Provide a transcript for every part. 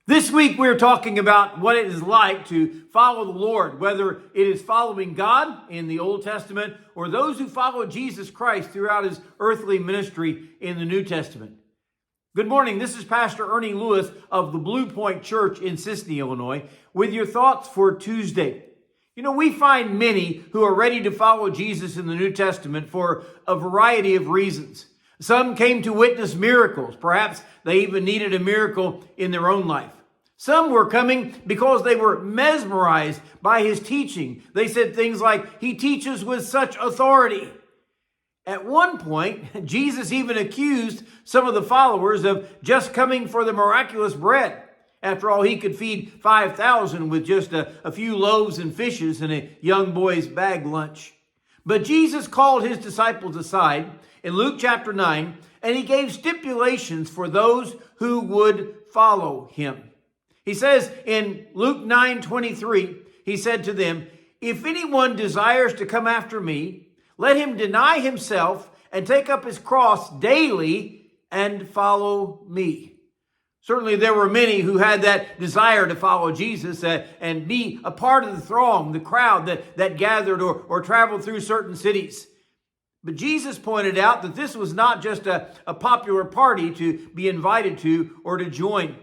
This week we're talking about what it is like to follow the Lord, whether it is following God in the Old Testament or those who follow Jesus Christ throughout his earthly ministry in the New Testament. Good morning, this is Pastor Ernie Lewis of the Blue Point Church in Sisney, Illinois, with your thoughts for Tuesday. You know, we find many who are ready to follow Jesus in the New Testament for a variety of reasons. Some came to witness miracles. Perhaps they even needed a miracle in their own life. Some were coming because they were mesmerized by his teaching. They said things like, "He teaches with such authority." At one point, Jesus even accused some of the followers of just coming for the miraculous bread. After all, he could feed 5,000 with just a few loaves and fishes and a young boy's bag lunch. But Jesus called his disciples aside in Luke chapter 9, and he gave stipulations for those who would follow him. He says in Luke 9:23, he said to them, "If anyone desires to come after me, let him deny himself and take up his cross daily and follow me." Certainly there were many who had that desire to follow Jesus and be a part of the throng, the crowd that gathered or traveled through certain cities. But Jesus pointed out that this was not just a popular party to be invited to or to join.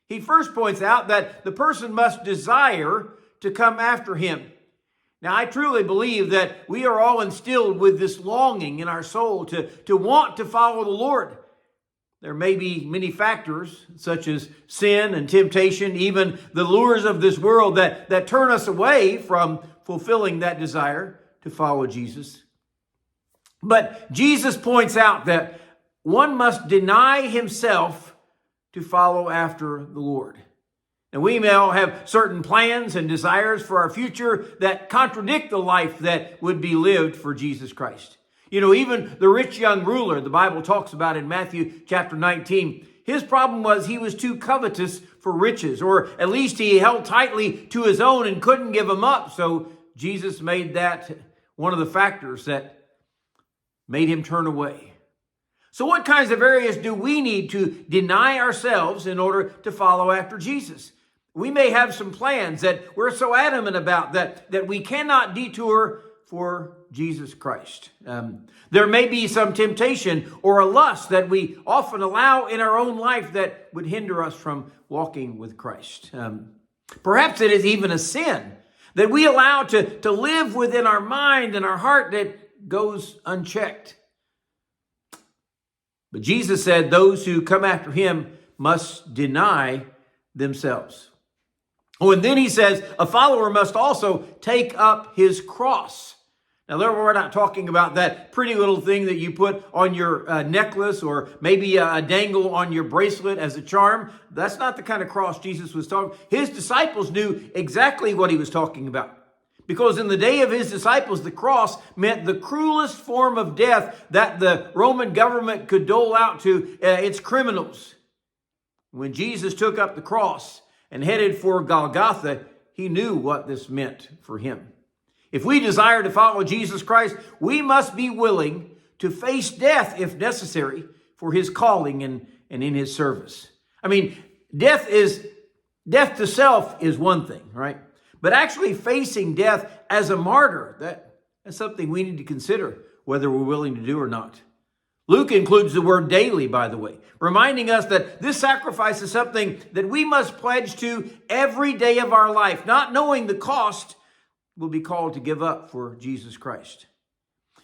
He first points out that the person must desire to come after him. Now, I truly believe that we are all instilled with this longing in our soul to want to follow the Lord. There may be many factors, such as sin and temptation, even the lures of this world that turn us away from fulfilling that desire to follow Jesus. But Jesus points out that one must deny himself to follow after the Lord. And we may all have certain plans and desires for our future that contradict the life that would be lived for Jesus Christ. You know, even the rich young ruler, the Bible talks about in Matthew chapter 19, his problem was he was too covetous for riches, or at least he held tightly to his own and couldn't give them up. So Jesus made that one of the factors that made him turn away. So what kinds of areas do we need to deny ourselves in order to follow after Jesus? We may have some plans that we're so adamant about that we cannot detour for Jesus Christ. There may be some temptation or a lust that we often allow in our own life that would hinder us from walking with Christ. Perhaps it is even a sin that we allow to live within our mind and our heart that goes unchecked. But Jesus said those who come after him must deny themselves. Oh, and then he says a follower must also take up his cross. Now, there we're not talking about that pretty little thing that you put on your necklace or maybe a dangle on your bracelet as a charm. That's not the kind of cross Jesus was talking. His disciples knew exactly what he was talking about. Because in the day of his disciples, the cross meant the cruelest form of death that the Roman government could dole out to its criminals. When Jesus took up the cross and headed for Golgotha, he knew what this meant for him. If we desire to follow Jesus Christ, we must be willing to face death if necessary for his calling and in his service. I mean, death to self is one thing, right? But actually facing death as a martyr, that's something we need to consider whether we're willing to do or not. Luke includes the word daily, by the way, reminding us that this sacrifice is something that we must pledge to every day of our life, not knowing the cost we'll be called to give up for Jesus Christ.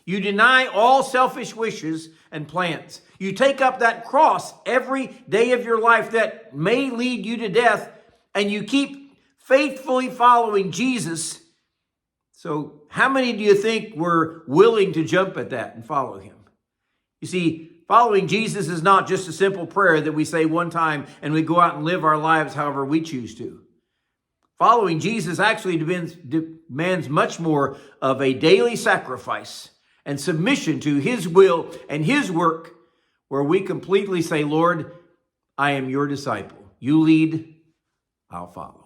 You deny all selfish wishes and plans. You take up that cross every day of your life that may lead you to death, and you keep faithfully following Jesus. So how many do you think were willing to jump at that and follow him? You see, following Jesus is not just a simple prayer that we say one time and we go out and live our lives however we choose to. Following Jesus actually demands much more of a daily sacrifice and submission to his will and his work, where we completely say, "Lord, I am your disciple. You lead, I'll follow."